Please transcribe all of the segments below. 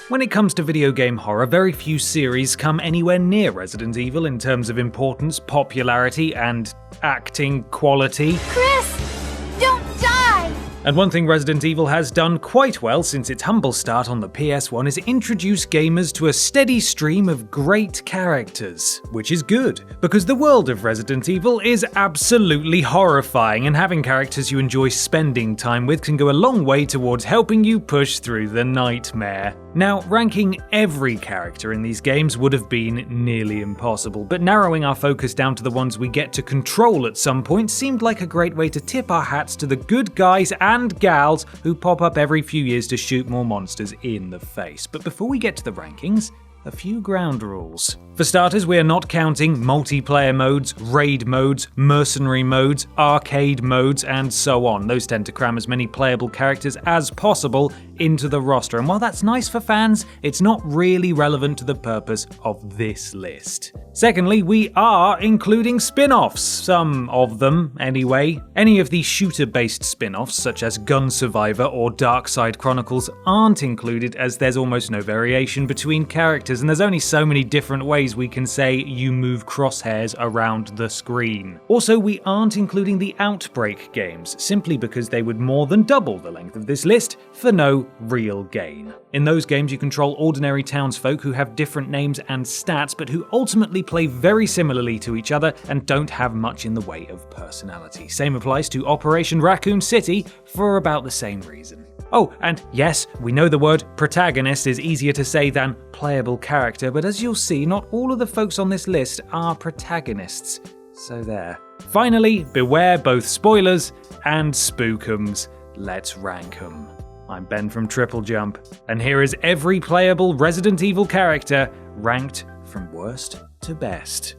When it comes to video game horror, very few series come anywhere near Resident Evil in terms of importance, popularity, and acting quality. Chris, don't die! And one thing Resident Evil has done quite well since its humble start on the PS1 is introduce gamers to a steady stream of great characters. Which is good, because the world of Resident Evil is absolutely horrifying, and having characters you enjoy spending time with can go a long way towards helping you push through the nightmare. Now, ranking every character in these games would have been nearly impossible, but narrowing our focus down to the ones we get to control at some point seemed like a great way to tip our hats to the good guys and gals who pop up every few years to shoot more monsters in the face. But before we get to the rankings, a few ground rules. For starters, we are not counting multiplayer modes, raid modes, mercenary modes, arcade modes, and so on. Those tend to cram as many playable characters as possible into the roster, and while that's nice for fans, it's not really relevant to the purpose of this list. Secondly, we are including spin-offs, some of them anyway. Any of the shooter-based spin-offs, such as Gun Survivor or Dark Side Chronicles, aren't included as there's almost no variation between characters, and there's only so many different ways we can say you move crosshairs around the screen. Also, we aren't including the Outbreak games, simply because they would more than double the length of this list for no real gain. In those games, you control ordinary townsfolk who have different names and stats, but who ultimately play very similarly to each other and don't have much in the way of personality. Same applies to Operation Raccoon City for about the same reason. Oh, and yes, we know the word protagonist is easier to say than playable character, but as you'll see, not all of the folks on this list are protagonists. So there. Finally, beware both spoilers and spookums. Let's rank 'em. I'm Ben from TripleJump, and here is every playable Resident Evil character ranked from worst to best.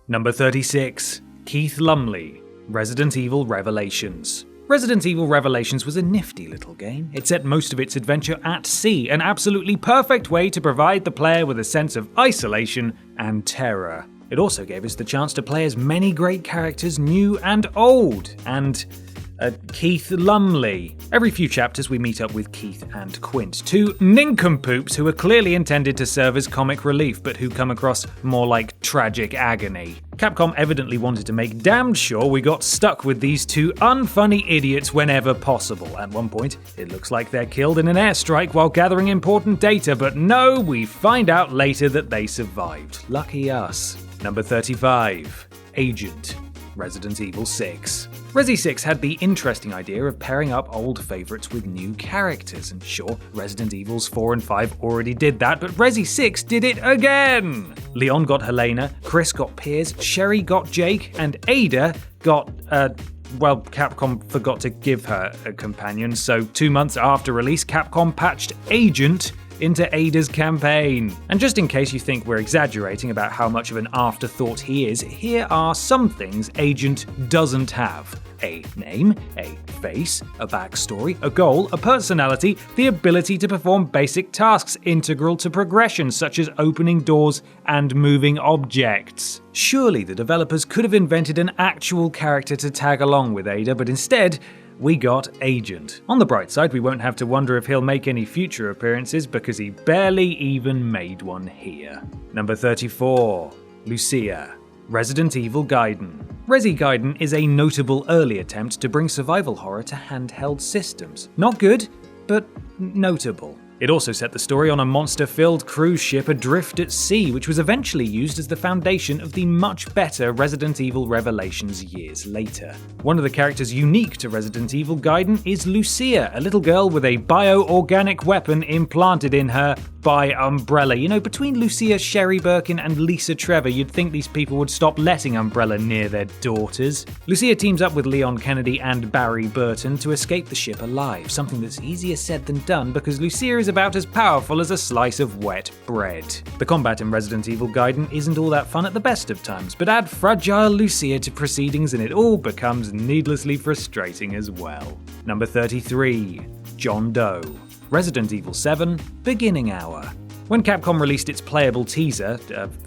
Number 36, Keith Lumley, Resident Evil Revelations. Resident Evil Revelations was a nifty little game. It set most of its adventure at sea, an absolutely perfect way to provide the player with a sense of isolation and terror. It also gave us the chance to play as many great characters, new and old, and Keith Lumley. Every few chapters we meet up with Keith and Quint, two nincompoops who are clearly intended to serve as comic relief, but who come across more like tragic agony. Capcom evidently wanted to make damned sure we got stuck with these two unfunny idiots whenever possible. At one point, it looks like they're killed in an airstrike while gathering important data, but no, we find out later that they survived. Lucky us. Number 35, Agent, Resident Evil 6. Resi 6 had the interesting idea of pairing up old favourites with new characters, and sure, Resident Evils 4 and 5 already did that, but Resi 6 did it again! Leon got Helena, Chris got Piers, Sherry got Jake, and Ada got, well, Capcom forgot to give her a companion, so 2 months after release, Capcom patched Agent into Ada's campaign. And just in case you think we're exaggerating about how much of an afterthought he is, here are some things Agent doesn't have. A name, a face, a backstory, a goal, a personality, the ability to perform basic tasks integral to progression, such as opening doors and moving objects. Surely the developers could have invented an actual character to tag along with Ada, but instead, we got Agent. On the bright side, we won't have to wonder if he'll make any future appearances because he barely even made one here. Number 34, Lucia, Resident Evil Gaiden. Resi Gaiden is a notable early attempt to bring survival horror to handheld systems. Not good, but notable. It also set the story on a monster-filled cruise ship adrift at sea, which was eventually used as the foundation of the much better Resident Evil Revelations years later. One of the characters unique to Resident Evil Gaiden is Lucia, a little girl with a bio-organic weapon implanted in her by Umbrella. You know, between Lucia, Sherry Birkin, and Lisa Trevor, you'd think these people would stop letting Umbrella near their daughters. Lucia teams up with Leon Kennedy and Barry Burton to escape the ship alive, something that's easier said than done because Lucia is about as powerful as a slice of wet bread. The combat in Resident Evil Gaiden isn't all that fun at the best of times, but add fragile Lucia to proceedings and it all becomes needlessly frustrating as well. Number 33, John Doe, Resident Evil 7, Beginning Hour. When Capcom released its playable teaser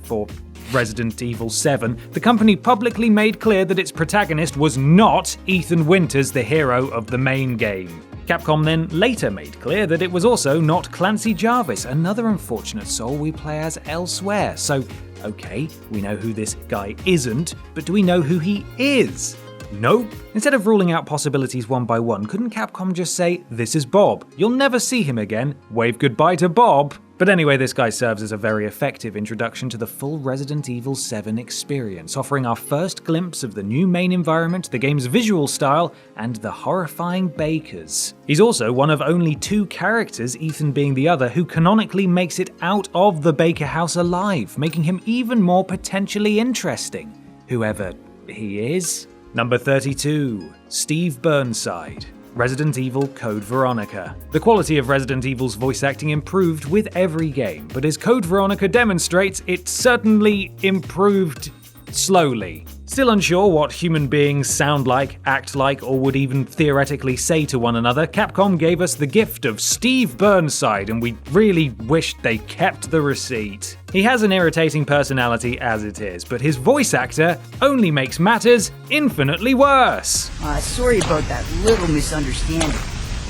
for Resident Evil 7, the company publicly made clear that its protagonist was not Ethan Winters, the hero of the main game. Capcom then later made clear that it was also not Clancy Jarvis, another unfortunate soul we play as elsewhere. So, okay, we know who this guy isn't, but do we know who he is? Nope. Instead of ruling out possibilities one by one, couldn't Capcom just say, "This is Bob. You'll never see him again. Wave goodbye to Bob." But anyway, this guy serves as a very effective introduction to the full Resident Evil 7 experience, offering our first glimpse of the new main environment, the game's visual style, and the horrifying bakers. He's also one of only 2 characters, Ethan being the other, who canonically makes it out of the Baker house alive, making him even more potentially interesting, whoever he is. Number 32, Steve Burnside. Resident Evil Code Veronica. The quality of Resident Evil's voice acting improved with every game, but as Code Veronica demonstrates, it certainly improved slowly. Still unsure what human beings sound like, act like, or would even theoretically say to one another, Capcom gave us the gift of Steve Burnside, and we really wished they kept the receipt. He has an irritating personality as it is, but his voice actor only makes matters infinitely worse. Sorry about that little misunderstanding,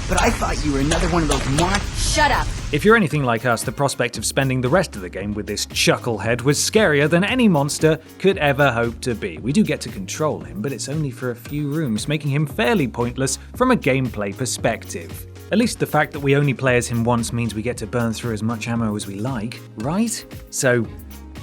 but I thought you were another one of those Shut up! If you're anything like us, the prospect of spending the rest of the game with this chucklehead was scarier than any monster could ever hope to be. We do get to control him, but it's only for a few rooms, making him fairly pointless from a gameplay perspective. At least the fact that we only play as him once means we get to burn through as much ammo as we like, right? So,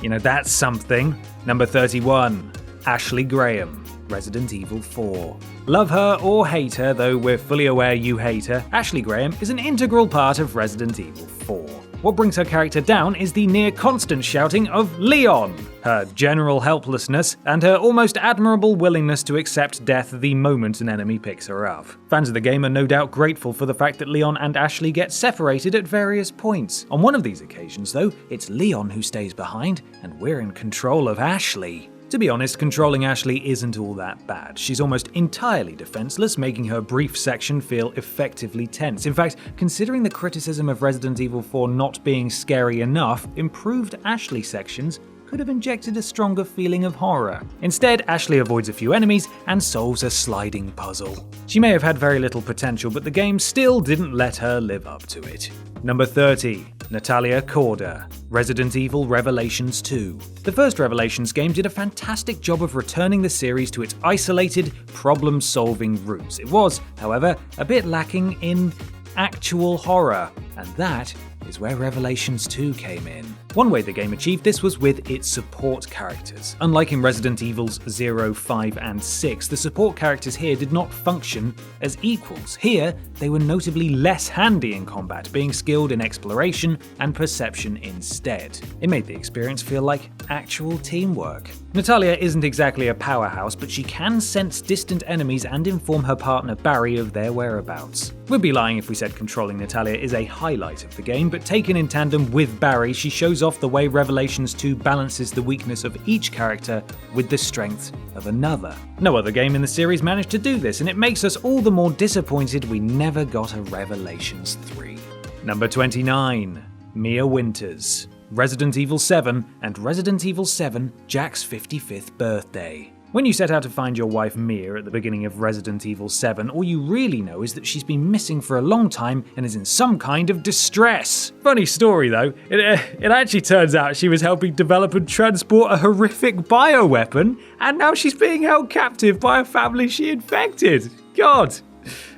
that's something. Number 31, Ashley Graham. Resident Evil 4. Love her or hate her, though we're fully aware you hate her, Ashley Graham is an integral part of Resident Evil 4. What brings her character down is the near-constant shouting of Leon, her general helplessness, and her almost admirable willingness to accept death the moment an enemy picks her up. Fans of the game are no doubt grateful for the fact that Leon and Ashley get separated at various points. On one of these occasions, though, it's Leon who stays behind, and we're in control of Ashley. To be honest, controlling Ashley isn't all that bad. She's almost entirely defenseless, making her brief section feel effectively tense. In fact, considering the criticism of Resident Evil 4 not being scary enough, improved Ashley sections could have injected a stronger feeling of horror. Instead, Ashley avoids a few enemies and solves a sliding puzzle. She may have had very little potential, but the game still didn't let her live up to it. Number 30, NATALIA KORDA. Resident Evil Revelations 2. The first Revelations game did a fantastic job of returning the series to its isolated, problem-solving roots. It was, however, a bit lacking in actual horror, and that is where Revelations 2 came in. One way the game achieved this was with its support characters. Unlike in Resident Evils 0, 5, and 6, the support characters here did not function as equals. Here, they were notably less handy in combat, being skilled in exploration and perception instead. It made the experience feel like actual teamwork. NATALIA isn't exactly a powerhouse, but she can sense distant enemies and inform her partner Barry of their whereabouts. We'd be lying if we said controlling NATALIA is a highlight of the game, but taken in tandem with Barry, she shows off the way Revelations 2 balances the weakness of each character with the strength of another. No other game in the series managed to do this, and it makes us all the more disappointed we never got a Revelations 3. Number 29, Mia Winters. Resident Evil 7 and Resident Evil 7 Jack's 55th birthday. When you set out to find your wife Mia at the beginning of Resident Evil 7, all you really know is that she's been missing for a long time and is in some kind of distress. Funny story though, it actually turns out she was helping develop and transport a horrific bioweapon, and now she's being held captive by a family she infected. God,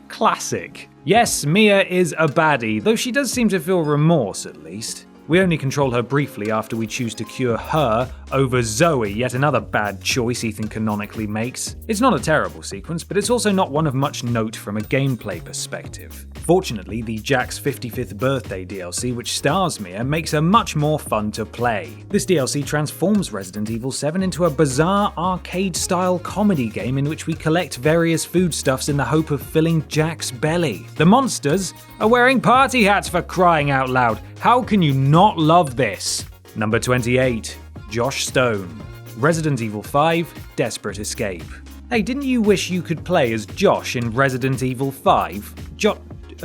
classic. Yes, Mia is a baddie, though she does seem to feel remorse at least. We only control her briefly after we choose to cure her over Zoe, yet another bad choice Ethan canonically makes. It's not a terrible sequence, but it's also not one of much note from a gameplay perspective. Fortunately, the Jack's 55th birthday DLC, which stars Mia, makes her much more fun to play. This DLC transforms Resident Evil 7 into a bizarre arcade-style comedy game in which we collect various foodstuffs in the hope of filling Jack's belly. The monsters are wearing party hats, for crying out loud. How can you not love this? Number 28, Josh Stone. Resident Evil 5, Desperate Escape. Hey, didn't you wish you could play as Josh in Resident Evil 5?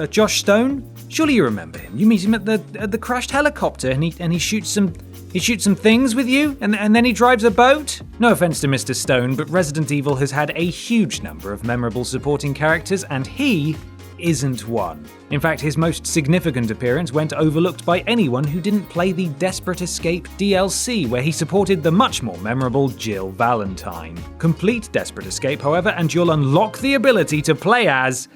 Josh Stone? Surely you remember him. You meet him at the crashed helicopter and he shoots some He shoots some things with you, and then he drives a boat? No offense to Mr. Stone, but Resident Evil has had a huge number of memorable supporting characters, and he isn't one. In fact, his most significant appearance went overlooked by anyone who didn't play the Desperate Escape DLC, where he supported the much more memorable Jill Valentine. Complete Desperate Escape, however, and you'll unlock the ability to play as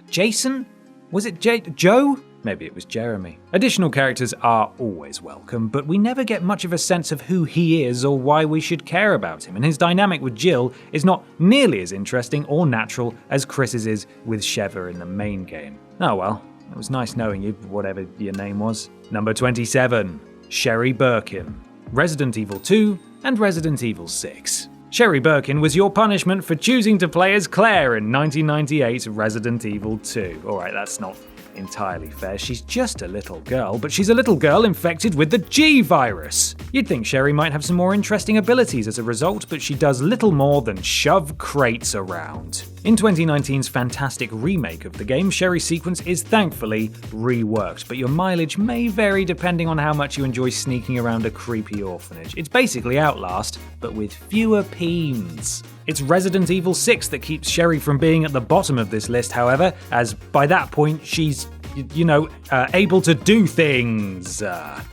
Jason? Was it Joe? Maybe it was Jeremy. Additional characters are always welcome, but we never get much of a sense of who he is or why we should care about him, and his dynamic with Jill is not nearly as interesting or natural as Chris's is with SHEVA in the main game. Oh well, it was nice knowing you, whatever your name was. Number 27, Sherry Birkin, Resident Evil 2 and Resident Evil 6. Sherry Birkin was your punishment for choosing to play as Claire in 1998 Resident Evil 2. Alright, that's not entirely fair. She's just a little girl, but she's a little girl infected with the G virus. You'd think Sherry might have some more interesting abilities as a result, but she does little more than shove crates around. In 2019's fantastic remake of the game, Sherry's sequence is thankfully reworked, but your mileage may vary depending on how much you enjoy sneaking around a creepy orphanage. It's basically Outlast, but with fewer peens. It's Resident Evil 6 that keeps Sherry from being at the bottom of this list, however, as by that point she's able to do things.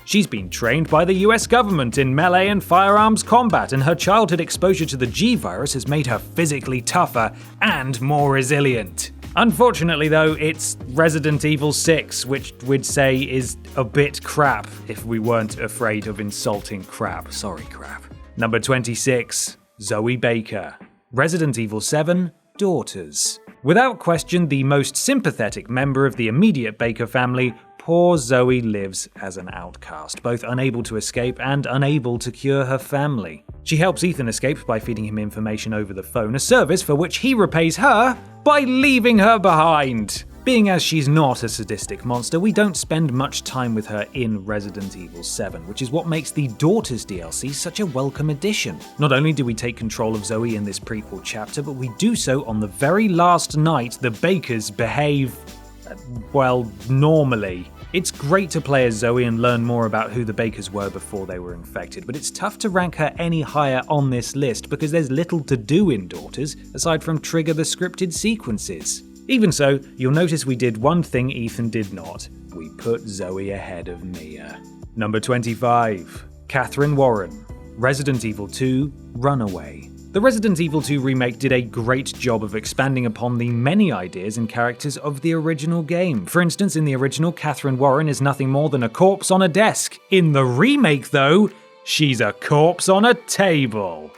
She's been trained by the US government in melee and firearms combat, and her childhood exposure to the G virus has made her physically tougher and more resilient. Unfortunately though, it's Resident Evil 6, which we'd say is a bit crap if we weren't afraid of insulting crap. Sorry, crap. Number 26, Zoe Baker, Resident Evil 7, Daughters. Without question, the most sympathetic member of the immediate Baker family, poor Zoe lives as an outcast, both unable to escape and unable to cure her family. She helps Ethan escape by feeding him information over the phone, a service for which he repays her by leaving her behind. Being as she's not a sadistic monster, we don't spend much time with her in Resident Evil 7, which is what makes the Daughters DLC such a welcome addition. Not only do we take control of Zoe in this prequel chapter, but we do so on the very last night the Bakers behave, well, normally. It's great to play as Zoe and learn more about who the Bakers were before they were infected, but it's tough to rank her any higher on this list because there's little to do in Daughters aside from trigger the scripted sequences. Even so, you'll notice we did one thing Ethan did not. We put Zoe ahead of Mia. Number 25, Catherine Warren, Resident Evil 2, Runaway. The Resident Evil 2 remake did a great job of expanding upon the many ideas and characters of the original game. For instance, in the original, Catherine Warren is nothing more than a corpse on a desk. In the remake, though, she's a corpse on a table.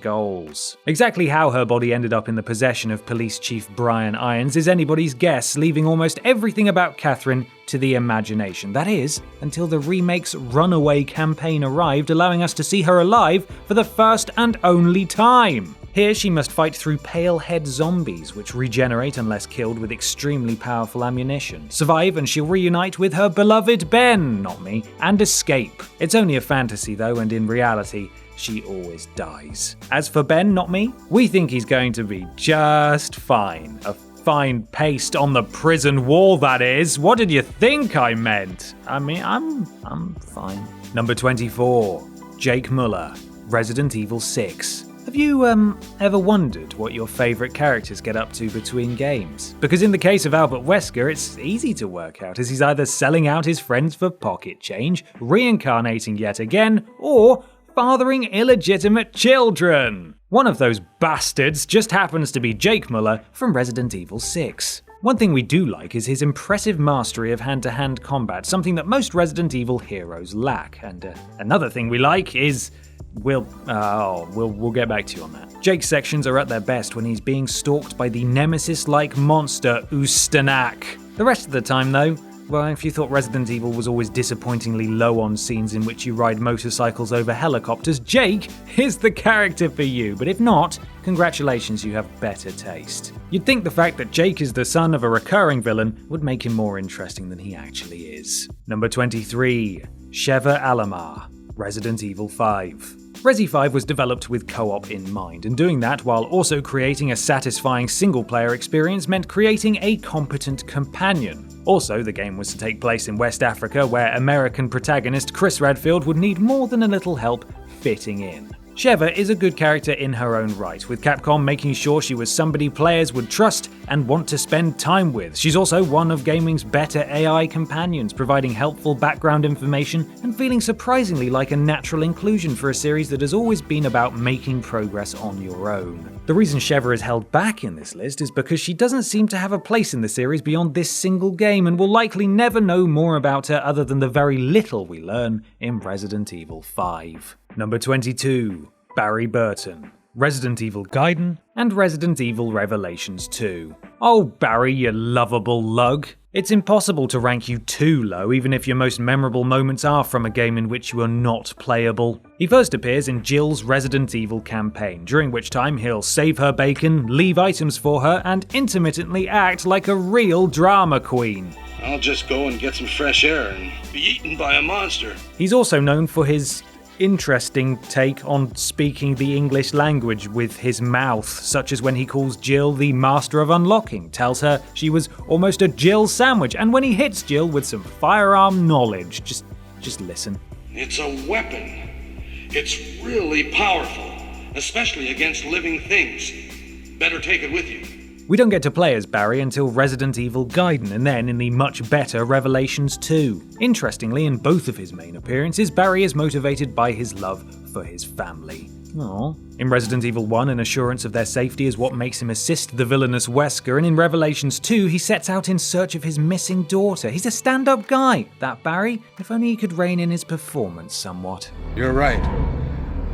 #goals. Exactly how her body ended up in the possession of Police Chief Brian Irons is anybody's guess, leaving almost everything about Catherine to the imagination. That is, until the remake's Runaway campaign arrived, allowing us to see her alive for the first and only time. Here she must fight through pale head zombies, which regenerate unless killed with extremely powerful ammunition, survive and she'll reunite with her beloved Ben, not me, and escape. It's only a fantasy though, and in reality, she always dies. As for Ben, not me, we think he's going to be just fine. A fine paste on the prison wall, that is. What did you think I meant? I mean, I'm fine. Number 24, Jake Muller, Resident Evil 6. Have you ever wondered what your favourite characters get up to between games? Because in the case of Albert Wesker, it's easy to work out, as he's either selling out his friends for pocket change, reincarnating yet again, or fathering illegitimate children. One of those bastards just happens to be Jake Muller from Resident Evil 6. One thing we do like is his impressive mastery of hand-to-hand combat, something that most Resident Evil heroes lack. And another thing we like is we'll get back to you on that. Jake's sections are at their best when he's being stalked by the nemesis-like monster Ustanak. The rest of the time, though, well, if you thought Resident Evil was always disappointingly low on scenes in which you ride motorcycles over helicopters, Jake is the character for you. But if not, congratulations, you have better taste. You'd think the fact that Jake is the son of a recurring villain would make him more interesting than he actually is. Number 23, SHEVA ALOMAR, Resident Evil 5. Resi 5 was developed with co-op in mind, and doing that while also creating a satisfying single-player experience meant creating a competent companion. Also, the game was to take place in West Africa, where American protagonist Chris Redfield would need more than a little help fitting in. SHEVA is a good character in her own right, with Capcom making sure she was somebody players would trust and want to spend time with. She's also one of gaming's better AI companions, providing helpful background information and feeling surprisingly like a natural inclusion for a series that has always been about making progress on your own. The reason SHEVA is held back in this list is because she doesn't seem to have a place in the series beyond this single game, and will likely never know more about her other than the very little we learn in Resident Evil 5. Number 22. Barry Burton, Resident Evil Gaiden, and Resident Evil Revelations 2. Oh Barry, you lovable lug. It's impossible to rank you too low, even if your most memorable moments are from a game in which you are not playable. He first appears in Jill's Resident Evil campaign, during which time he'll save her bacon, leave items for her, and intermittently act like a real drama queen. I'll just go and get some fresh air and be eaten by a monster. He's also known for his interesting take on speaking the English language with his mouth, such as when he calls Jill the Master of Unlocking, tells her she was almost a Jill sandwich, and when he hits Jill with some firearm knowledge. Just listen. It's a weapon. It's really powerful, especially against living things. Better take it with you. We don't get to play as Barry until Resident Evil Gaiden, and then in the much better Revelations 2. Interestingly, in both of his main appearances, Barry is motivated by his love for his family. Aww. In Resident Evil 1, an assurance of their safety is what makes him assist the villainous Wesker, and in Revelations 2, he sets out in search of his missing daughter. He's a stand-up guy, that Barry. If only he could rein in his performance somewhat. You're right.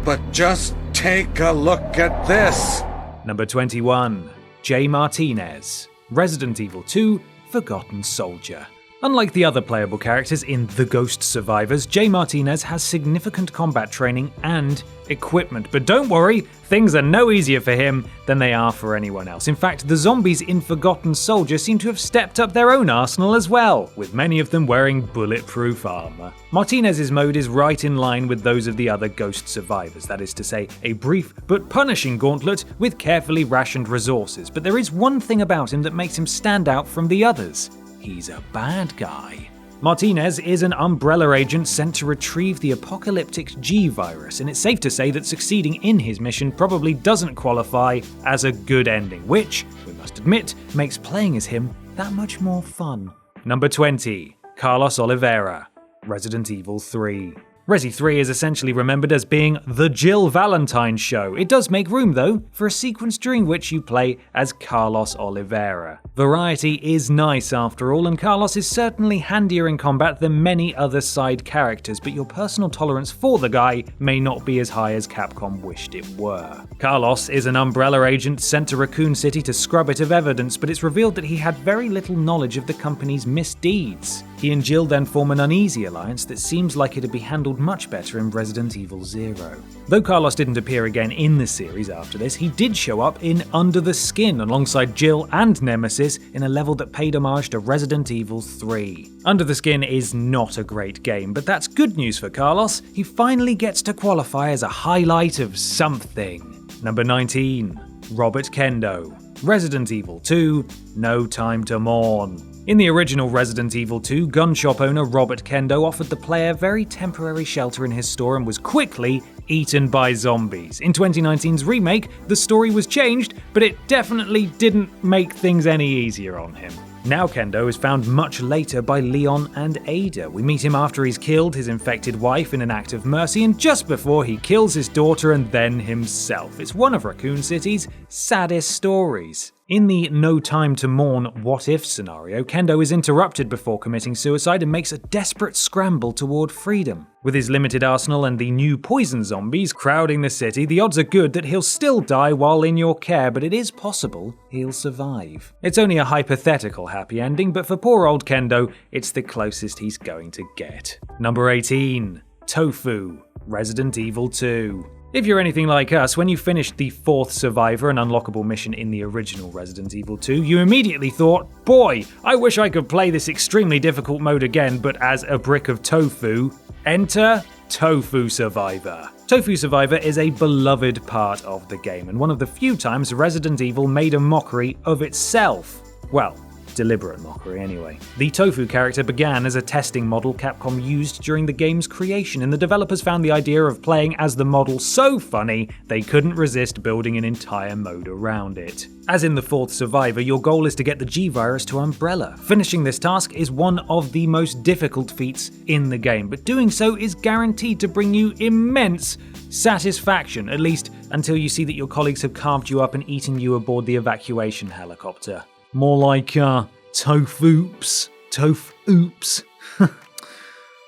But just take a look at this! Number 21. Jay Martinez, Resident Evil 2, Forgotten Soldier. Unlike the other playable characters in The Ghost Survivors, Jay Martinez has significant combat training and equipment, but don't worry, things are no easier for him than they are for anyone else. In fact, the zombies in Forgotten Soldier seem to have stepped up their own arsenal as well, with many of them wearing bulletproof armor. Martinez's mode is right in line with those of the other Ghost Survivors, that is to say, a brief but punishing gauntlet with carefully rationed resources, but there is one thing about him that makes him stand out from the others. He's a bad guy. Martinez is an Umbrella agent sent to retrieve the apocalyptic G virus, and it's safe to say that succeeding in his mission probably doesn't qualify as a good ending, which, we must admit, makes playing as him that much more fun. Number 20. Carlos Oliveira, Resident Evil 3. Resi 3 is essentially remembered as being the Jill Valentine show. It does make room, though, for a sequence during which you play as Carlos Oliveira. Variety is nice after all, and Carlos is certainly handier in combat than many other side characters, but your personal tolerance for the guy may not be as high as Capcom wished it were. Carlos is an Umbrella agent sent to Raccoon City to scrub it of evidence, but it's revealed that he had very little knowledge of the company's misdeeds. He and Jill then form an uneasy alliance that seems like it'd be handled much better in Resident Evil 0. Though Carlos didn't appear again in the series after this, he did show up in Under the Skin alongside Jill and Nemesis in a level that paid homage to Resident Evil 3. Under the Skin is not a great game, but that's good news for Carlos. He finally gets to qualify as a highlight of something. Number 19. Robert Kendo, Resident Evil 2, No Time to Mourn. In the original Resident Evil 2, gun shop owner Robert Kendo offered the player very temporary shelter in his store and was quickly eaten by zombies. In 2019's remake, the story was changed, but it definitely didn't make things any easier on him. Now Kendo is found much later by Leon and Ada. We meet him after he's killed his infected wife in an act of mercy, and just before he kills his daughter and then himself. It's one of Raccoon City's saddest stories. In the No Time to Mourn what-if scenario, Kendo is interrupted before committing suicide and makes a desperate scramble toward freedom. With his limited arsenal and the new poison zombies crowding the city, the odds are good that he'll still die while in your care, but it is possible he'll survive. It's only a hypothetical happy ending, but for poor old Kendo, it's the closest he's going to get. Number 18. TOFU, Resident Evil 2. If you're anything like us, when you finished the 4th Survivor and unlockable mission in the original Resident Evil 2, you immediately thought, boy, I wish I could play this extremely difficult mode again, but as a brick of tofu. Enter TOFU Survivor. TOFU Survivor is a beloved part of the game, and one of the few times Resident Evil made a mockery of itself. Well, Deliberate mockery, anyway. The TOFU character began as a testing model Capcom used during the game's creation, and the developers found the idea of playing as the model so funny they couldn't resist building an entire mode around it. As in the fourth Survivor, your goal is to get the G-Virus to Umbrella. Finishing this task is one of the most difficult feats in the game, but doing so is guaranteed to bring you immense satisfaction, at least until you see that your colleagues have carved you up and eaten you aboard the evacuation helicopter. More like, TOFOOPS. TOFOOPS.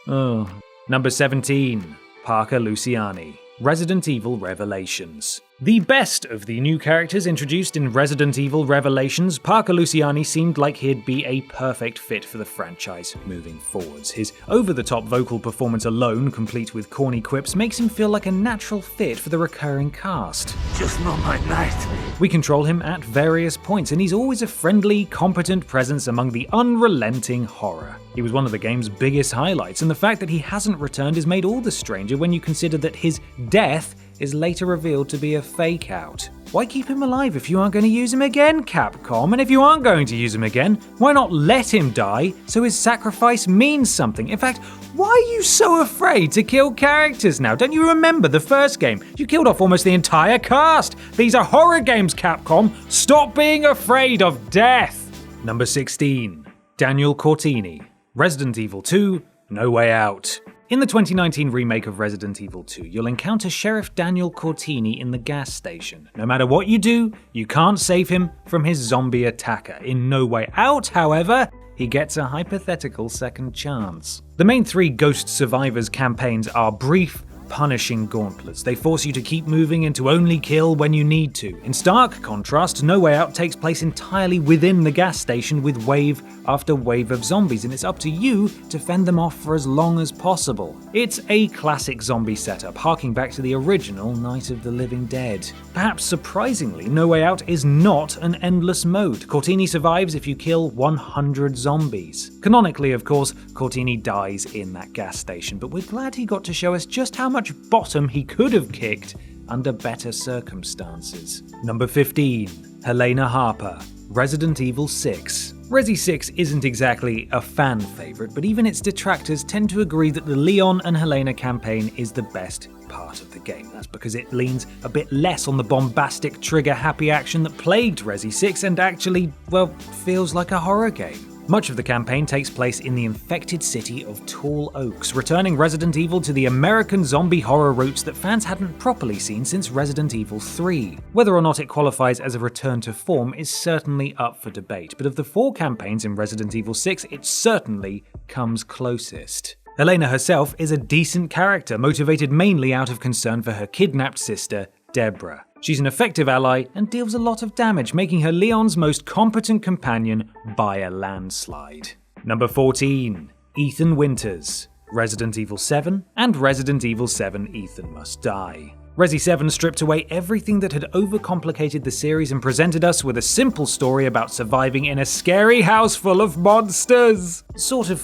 Oh. Number 17. Parker Luciani. Resident Evil Revelations. The best of the new characters introduced in Resident Evil Revelations, Parker Luciani seemed like he'd be a perfect fit for the franchise moving forwards. His over-the-top vocal performance alone, complete with corny quips, makes him feel like a natural fit for the recurring cast. Just not my night. We control him at various points, and he's always a friendly, competent presence among the unrelenting horror. He was one of the game's biggest highlights, and the fact that he hasn't returned is made all the stranger when you consider that his death is later revealed to be a fake-out. Why keep him alive if you aren't going to use him again, Capcom? And if you aren't going to use him again, why not let him die so his sacrifice means something? In fact, why are you so afraid to kill characters now? Don't you remember the first game? You killed off almost the entire cast. These are horror games, Capcom. Stop being afraid of death. Number 16. Daniel Cortini. Resident Evil 2, No Way Out. In the 2019 remake of Resident Evil 2, you'll encounter Sheriff Daniel Cortini in the gas station. No matter what you do, you can't save him from his zombie attacker. In No Way Out, however, he gets a hypothetical second chance. The main three Ghost Survivors campaigns are brief, punishing gauntlets. They force you to keep moving and to only kill when you need to. In stark contrast, No Way Out takes place entirely within the gas station with wave after wave of zombies, and it's up to you to fend them off for as long as possible. It's a classic zombie setup, harking back to the original Night of the Living Dead. Perhaps surprisingly, No Way Out is not an endless mode. Cortini survives if you kill 100 zombies. Canonically, of course, Cortini dies in that gas station, but we're glad he got to show us just how much bottom he could have kicked under better circumstances. Number 15. Helena Harper. Resident Evil 6. Resi 6 isn't exactly a fan favourite, but even its detractors tend to agree that the Leon and Helena campaign is the best part of the game. That's because it leans a bit less on the bombastic, trigger-happy action that plagued Resi 6 and actually, well, feels like a horror game. Much of the campaign takes place in the infected city of Tall Oaks, returning Resident Evil to the American zombie horror roots that fans hadn't properly seen since Resident Evil 3. Whether or not it qualifies as a return to form is certainly up for debate, but of the 4 campaigns in Resident Evil 6, it certainly comes closest. Helena herself is a decent character, motivated mainly out of concern for her kidnapped sister, Deborah. She's an effective ally and deals a lot of damage, making her Leon's most competent companion by a landslide. Number 14. Ethan Winters. Resident Evil 7 and Resident Evil 7 Ethan Must Die. Resi 7 stripped away everything that had overcomplicated the series and presented us with a simple story about surviving in a scary house full of monsters. Sort of,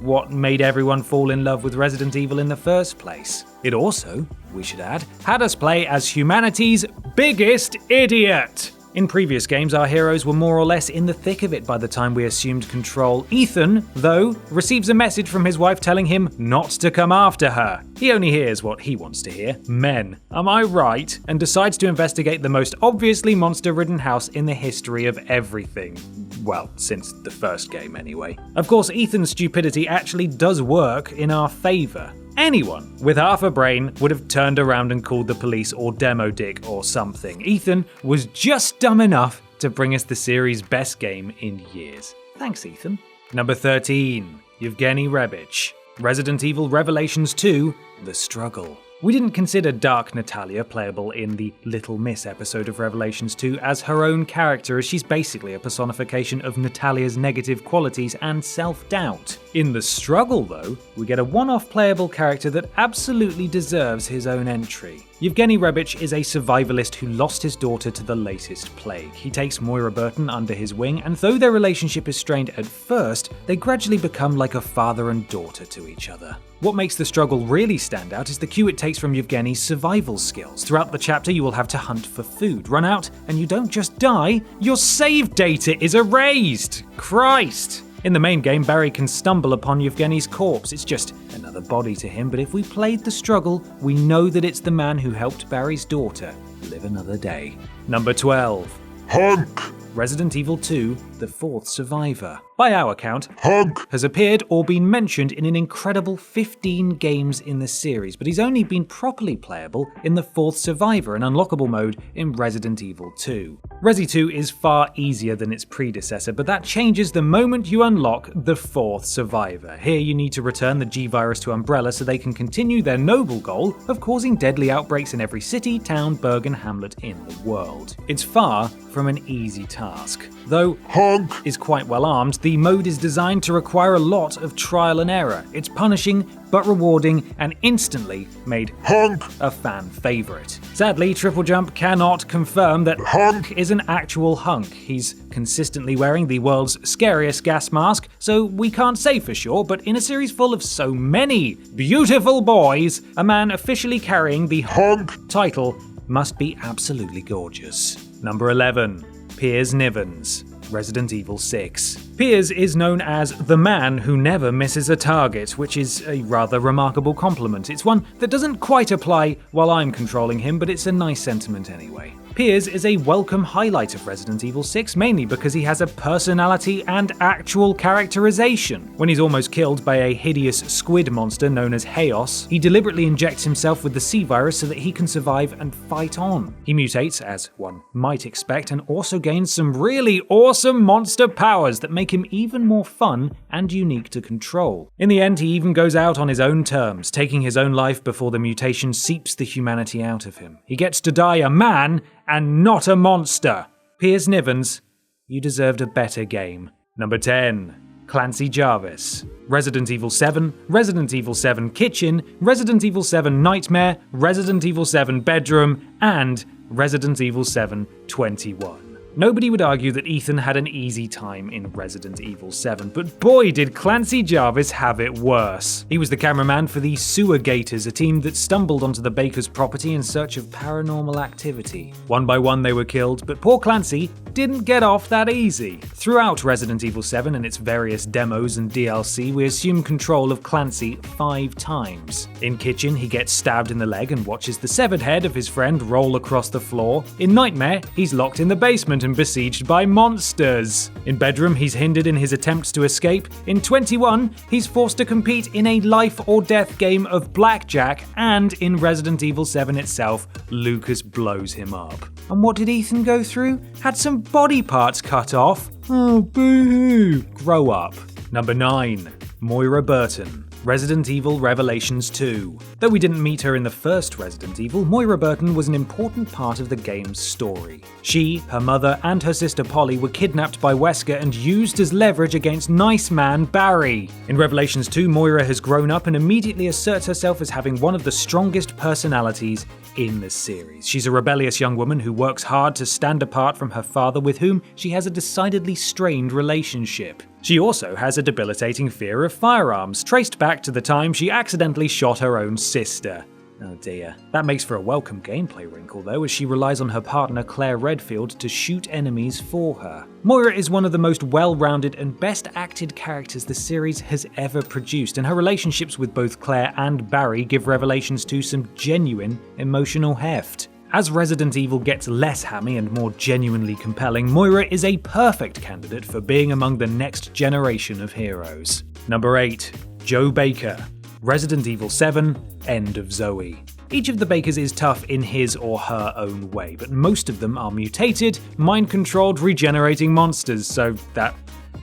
what made everyone fall in love with Resident Evil in the first place. It also, we should add, had us play as humanity's biggest idiot. In previous games, our heroes were more or less in the thick of it by the time we assumed control. Ethan, though, receives a message from his wife telling him not to come after her. He only hears what he wants to hear, men. Am I right? And decides to investigate the most obviously monster-ridden house in the history of everything. Well, since the first game anyway. Of course, Ethan's stupidity actually does work in our favour. Anyone with half a brain would have turned around and called the police or demo dick or something. Ethan was just dumb enough to bring us the series' best game in years. Thanks, Ethan. Number 13. Yevgeny Rebich. Resident Evil Revelations 2, The Struggle. We didn't consider Dark Natalia playable in the Little Miss episode of Revelations 2 as her own character, as she's basically a personification of Natalia's negative qualities and self-doubt. In The Struggle, though, we get a one-off playable character that absolutely deserves his own entry. Yevgeny Rebich is a survivalist who lost his daughter to the latest plague. He takes Moira Burton under his wing, and though their relationship is strained at first, they gradually become like a father and daughter to each other. What makes the struggle really stand out is the cue it takes from Yevgeny's survival skills. Throughout the chapter, you will have to hunt for food, run out, and you don't just die, your save data is erased! Christ! In the main game, Barry can stumble upon Yevgeny's corpse. It's just another body to him, but if we played the struggle, we know that it's the man who helped Barry's daughter live another day. Number 12. Hunk! Resident Evil 2, The Fourth Survivor. By our count, Hunk! has appeared or been mentioned in an incredible 15 games in the series, but he's only been properly playable in The Fourth Survivor, an unlockable mode in Resident Evil 2. Resi 2 is far easier than its predecessor, but that changes the moment you unlock The Fourth Survivor. Here you need to return the G-Virus to Umbrella so they can continue their noble goal of causing deadly outbreaks in every city, town, burg and hamlet in the world. It's far from an easy task. Though Hunk! is quite well armed, the mode is designed to require a lot of trial and error. It's punishing but rewarding and instantly made Hunk! a fan favourite. Sadly, TripleJump cannot confirm that Hunk! is an actual hunk. He's consistently wearing the world's scariest gas mask, so we can't say for sure, but in a series full of so many beautiful boys, a man officially carrying the Hunk! title must be absolutely gorgeous. Number 11. Piers Nivans, Resident Evil 6. Piers is known as the man who never misses a target, which is a rather remarkable compliment. It's one that doesn't quite apply while I'm controlling him, but it's a nice sentiment anyway. Piers is a welcome highlight of Resident Evil 6, mainly because he has a personality and actual characterization. When he's almost killed by a hideous squid monster known as Chaos, he deliberately injects himself with the C-Virus so that he can survive and fight on. He mutates, as one might expect, and also gains some really awesome monster powers that make him even more fun and unique to control. In the end, he even goes out on his own terms, taking his own life before the mutation seeps the humanity out of him. He gets to die a man and not a monster. Piers Nivans, you deserved a better game. Number 10. Clancy Jarvis. Resident Evil 7, Resident Evil 7 Kitchen, Resident Evil 7 Nightmare, Resident Evil 7 Bedroom, and Resident Evil 7 21. Nobody would argue that Ethan had an easy time in Resident Evil 7, but boy did Clancy Jarvis have it worse. He was the cameraman for the Sewer Gators, a team that stumbled onto the Baker's property in search of paranormal activity. One by one they were killed, but poor Clancy didn't get off that easy. Throughout Resident Evil 7 and its various demos and DLC, we assume control of Clancy 5 times. In Kitchen, he gets stabbed in the leg and watches the severed head of his friend roll across the floor. In Nightmare, he's locked in the basement and besieged by monsters. In Bedroom, he's hindered in his attempts to escape. In 21, he's forced to compete in a life or death game of blackjack, and in Resident Evil 7 itself, Lucas blows him up. And what did Ethan go through? Had some body parts cut off? Oh, boo-hoo. Grow up. Number 9. Moira Burton. Resident Evil Revelations 2. Though we didn't meet her in the first Resident Evil, Moira Burton was an important part of the game's story. She, her mother, and her sister Polly were kidnapped by Wesker and used as leverage against Nice Man Barry. In Revelations 2, Moira has grown up and immediately asserts herself as having one of the strongest personalities in the series. She's a rebellious young woman who works hard to stand apart from her father, with whom she has a decidedly strained relationship. She also has a debilitating fear of firearms, traced back to the time she accidentally shot her own sister. Oh dear. That makes for a welcome gameplay wrinkle though, as she relies on her partner Claire Redfield to shoot enemies for her. Moira is one of the most well-rounded and best acted characters the series has ever produced, and her relationships with both Claire and Barry give Revelations 2 some genuine emotional heft. As Resident Evil gets less hammy and more genuinely compelling, Moira is a perfect candidate for being among the next generation of heroes. Number 8. Joe Baker. Resident Evil 7, End of Zoe. Each of the Bakers is tough in his or her own way, but most of them are mutated, mind-controlled, regenerating monsters, so that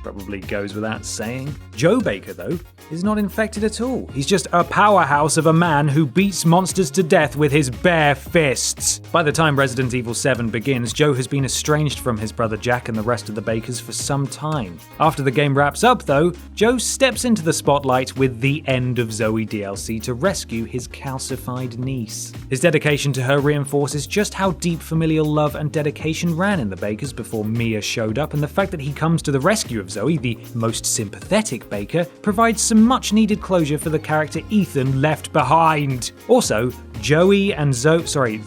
probably goes without saying. Joe Baker, though, is not infected at all. He's just a powerhouse of a man who beats monsters to death with his bare fists. By the time Resident Evil 7 begins, Joe has been estranged from his brother Jack and the rest of the Bakers for some time. After the game wraps up, though, Joe steps into the spotlight with the End of Zoe DLC to rescue his calcified niece. His dedication to her reinforces just how deep familial love and dedication ran in the Bakers before Mia showed up, and the fact that he comes to the rescue of Zoe, the most sympathetic Baker, provides some much-needed closure for the character Ethan left behind. Also, Joe and Zoe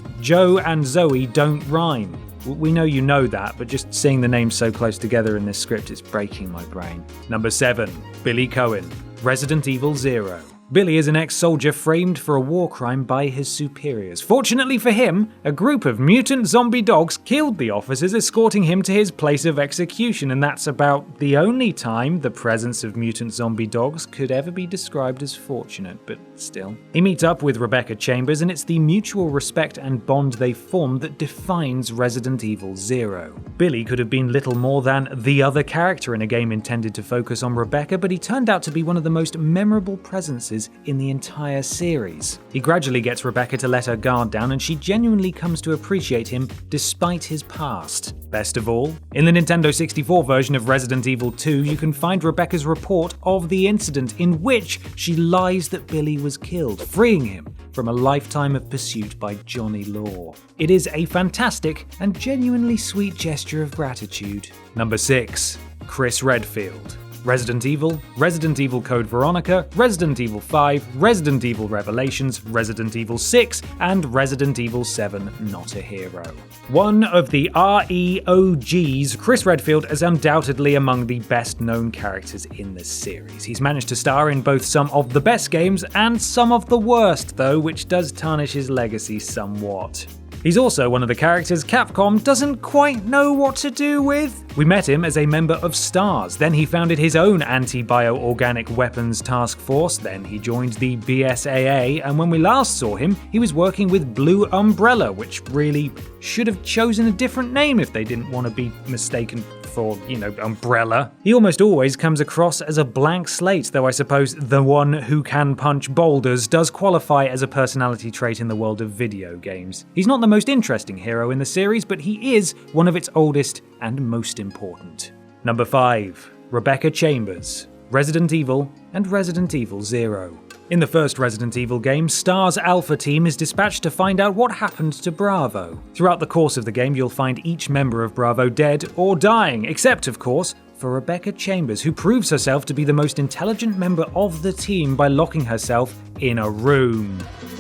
don't rhyme. We know you know that, but just seeing the names so close together in this script is breaking my brain. Number 7. Billy Cohen, Resident Evil 0. Billy is an ex-soldier framed for a war crime by his superiors. Fortunately for him, a group of mutant zombie dogs killed the officers escorting him to his place of execution, and that's about the only time the presence of mutant zombie dogs could ever be described as fortunate, but still. He meets up with Rebecca Chambers, and it's the mutual respect and bond they form that defines Resident Evil 0. Billy could have been little more than the other character in a game intended to focus on Rebecca, but he turned out to be one of the most memorable presences in the entire series. He gradually gets Rebecca to let her guard down, and she genuinely comes to appreciate him despite his past. Best of all, in the Nintendo 64 version of Resident Evil 2, you can find Rebecca's report of the incident in which she lies that Billy was killed, freeing him from a lifetime of pursuit by Johnny Law. It is a fantastic and genuinely sweet gesture of gratitude. Number 6. Chris Redfield, Resident Evil, Resident Evil Code Veronica, Resident Evil 5, Resident Evil Revelations, Resident Evil 6, and Resident Evil 7 Not a Hero. One of the REOGs, Chris Redfield is undoubtedly among the best known characters in this series. He's managed to star in both some of the best games and some of the worst, though, which does tarnish his legacy somewhat. He's also one of the characters Capcom doesn't quite know what to do with. We met him as a member of STARS, then he founded his own anti-bioorganic weapons task force, then he joined the BSAA, and when we last saw him, he was working with Blue Umbrella, which really should have chosen a different name if they didn't want to be mistaken for, Umbrella. He almost always comes across as a blank slate, though I suppose the one who can punch boulders does qualify as a personality trait in the world of video games. He's not the most interesting hero in the series, but he is one of its oldest and most important. Number 5. Rebecca Chambers, Resident Evil and Resident Evil 0. In the first Resident Evil game, STAR's Alpha team is dispatched to find out what happened to Bravo. Throughout the course of the game, you'll find each member of Bravo dead or dying, except, of course, for Rebecca Chambers, who proves herself to be the most intelligent member of the team by locking herself in a room.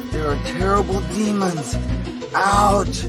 There are terrible demons. Ouch!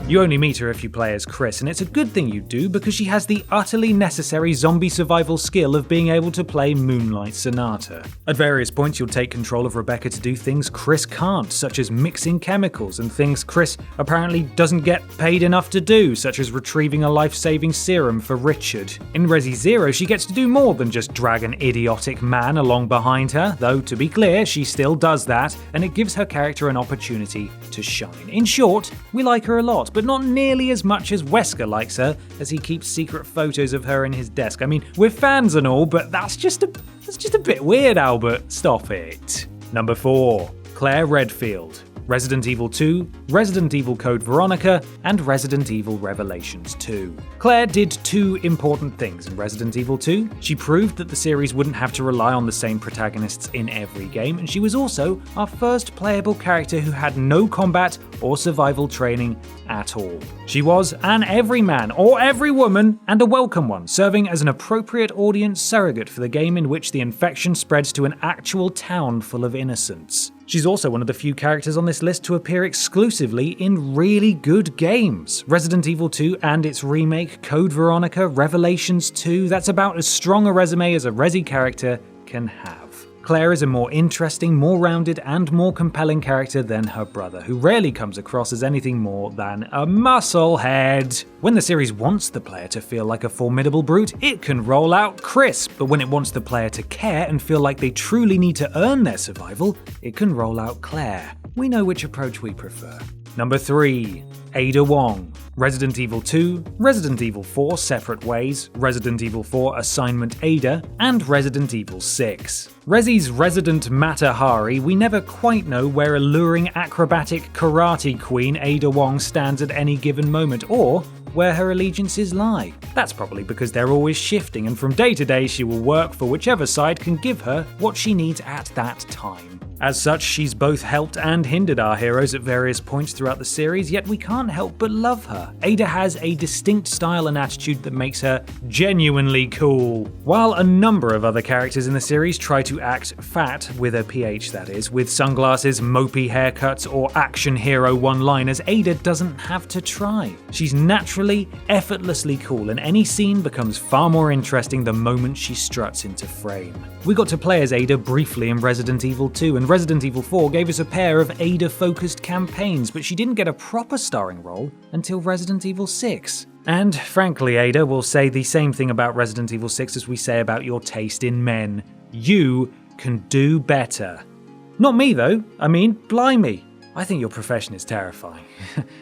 You only meet her if you play as Chris, and it's a good thing you do because she has the utterly necessary zombie survival skill of being able to play Moonlight Sonata. At various points you'll take control of Rebecca to do things Chris can't, such as mixing chemicals, and things Chris apparently doesn't get paid enough to do, such as retrieving a life-saving serum for Richard. In Resi 0, she gets to do more than just drag an idiotic man along behind her, though to be clear, she still does that, and it gives her character an opportunity to shine. In short, we like her a lot, but not nearly as much as Wesker likes her, as he keeps secret photos of her in his desk. I mean, we're fans and all, but that's just a bit weird, Albert. Stop it. Number 4. Claire Redfield, Resident Evil 2, Resident Evil Code Veronica, and Resident Evil Revelations 2. Claire did two important things in Resident Evil 2. She proved that the series wouldn't have to rely on the same protagonists in every game, and she was also our first playable character who had no combat or survival training at all. She was an everyman or every woman, and a welcome one, serving as an appropriate audience surrogate for the game in which the infection spreads to an actual town full of innocents. She's also one of the few characters on this list to appear exclusively in really good games. Resident Evil 2 and its remake, Code Veronica, Revelations 2, that's about as strong a resume as a Resi character can have. Claire is a more interesting, more rounded, and more compelling character than her brother, who rarely comes across as anything more than a musclehead. When the series wants the player to feel like a formidable brute, it can roll out Chris, but when it wants the player to care and feel like they truly need to earn their survival, it can roll out Claire. We know which approach we prefer. Number 3. Ada Wong, Resident Evil 2, Resident Evil 4 Separate Ways, Resident Evil 4 Assignment Ada, and Resident Evil 6. Rezi's resident Mata Hari, we never quite know where alluring acrobatic karate queen Ada Wong stands at any given moment, or where her allegiances lie. That's probably because they're always shifting, and from day to day she will work for whichever side can give her what she needs at that time. As such, she's both helped and hindered our heroes at various points throughout the series, yet we can't help but love her. Ada has a distinct style and attitude that makes her genuinely cool. While a number of other characters in the series try to act fat, with a PH that is, with sunglasses, mopey haircuts, or action hero one-liners, Ada doesn't have to try. She's naturally, effortlessly cool, and any scene becomes far more interesting the moment she struts into frame. We got to play as Ada briefly in Resident Evil 2, and Resident Evil 4 gave us a pair of Ada-focused campaigns, but she didn't get a proper starring role until Resident Evil 6. And frankly, Ada, we'll say the same thing about Resident Evil 6 as we say about your taste in men. You can do better. Not me though, I mean, blimey. I think your profession is terrifying.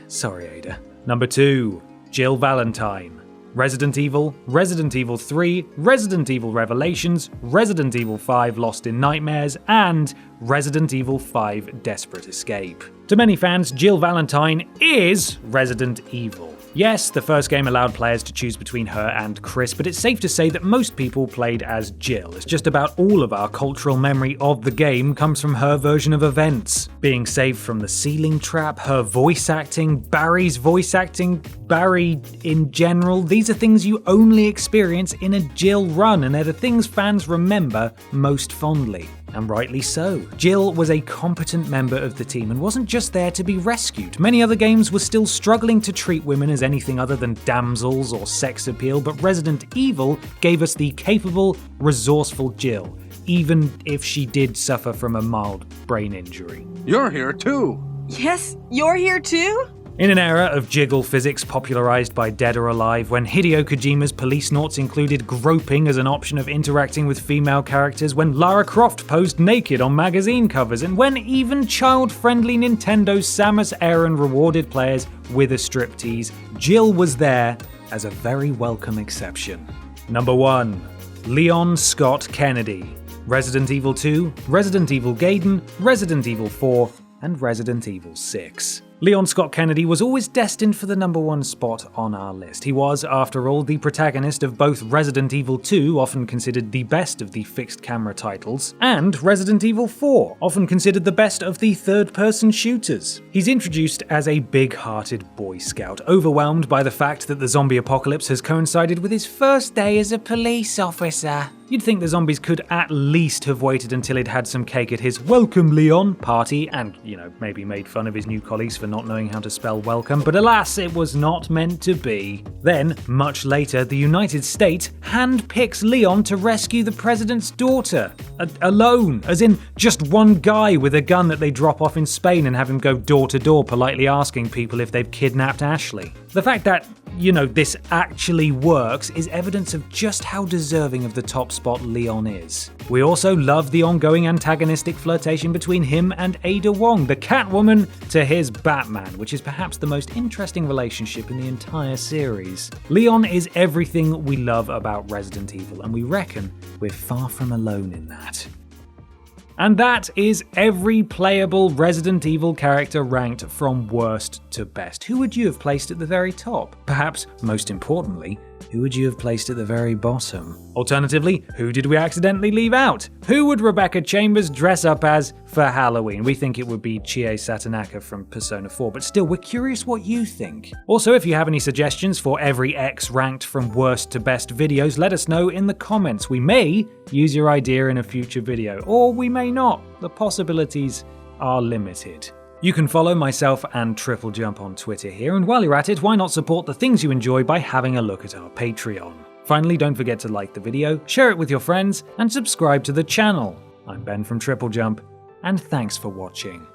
Sorry, Ada. Number 2, Jill Valentine. Resident Evil, Resident Evil 3, Resident Evil Revelations, Resident Evil 5 Lost in Nightmares, and Resident Evil 5 Desperate Escape. To many fans, Jill Valentine is Resident Evil. Yes, the first game allowed players to choose between her and Chris, but it's safe to say that most people played as Jill, as just about all of our cultural memory of the game comes from her version of events. Being saved from the ceiling trap, her voice acting, Barry's voice acting, Barry in general, these are things you only experience in a Jill run, and they're the things fans remember most fondly. And rightly so. Jill was a competent member of the team and wasn't just there to be rescued. Many other games were still struggling to treat women as anything other than damsels or sex appeal, but Resident Evil gave us the capable, resourceful Jill, even if she did suffer from a mild brain injury. You're here too. Yes, you're here too? In an era of jiggle physics popularized by Dead or Alive, when Hideo Kojima's Policenauts included groping as an option of interacting with female characters, when Lara Croft posed naked on magazine covers, and when even child-friendly Nintendo's Samus Aran rewarded players with a striptease, Jill was there as a very welcome exception. Number 1. Leon Scott Kennedy. Resident Evil 2, Resident Evil Gaiden, Resident Evil 4, and Resident Evil 6. Leon Scott Kennedy was always destined for the number 1 spot on our list. He was, after all, the protagonist of both Resident Evil 2, often considered the best of the fixed camera titles, and Resident Evil 4, often considered the best of the third-person shooters. He's introduced as a big-hearted Boy Scout, overwhelmed by the fact that the zombie apocalypse has coincided with his first day as a police officer. You'd think the zombies could at least have waited until he'd had some cake at his Welcome Leon party and, maybe made fun of his new colleagues for not knowing how to spell welcome, but alas, it was not meant to be. Then, much later, the United States handpicks Leon to rescue the president's daughter. Alone, as in just one guy with a gun that they drop off in Spain and have him go door to door politely asking people if they've kidnapped Ashley. The fact that, this actually works is evidence of just how deserving of the top spot Leon is. We also love the ongoing antagonistic flirtation between him and Ada Wong, the Catwoman to his Batman, which is perhaps the most interesting relationship in the entire series. Leon is everything we love about Resident Evil, and we reckon we're far from alone in that. And that is every playable Resident Evil character ranked from worst to best. Who would you have placed at the very top? Perhaps, most importantly, who would you have placed at the very bottom? Alternatively, who did we accidentally leave out? Who would Rebecca Chambers dress up as for Halloween? We think it would be Chie Satanaka from Persona 4, but still, we're curious what you think. Also, if you have any suggestions for every X ranked from worst to best videos, let us know in the comments. We may use your idea in a future video, or we may not. The possibilities are limited. You can follow myself and TripleJump on Twitter here, and while you're at it, why not support the things you enjoy by having a look at our Patreon. Finally, don't forget to like the video, share it with your friends, and subscribe to the channel. I'm Ben from TripleJump, and thanks for watching.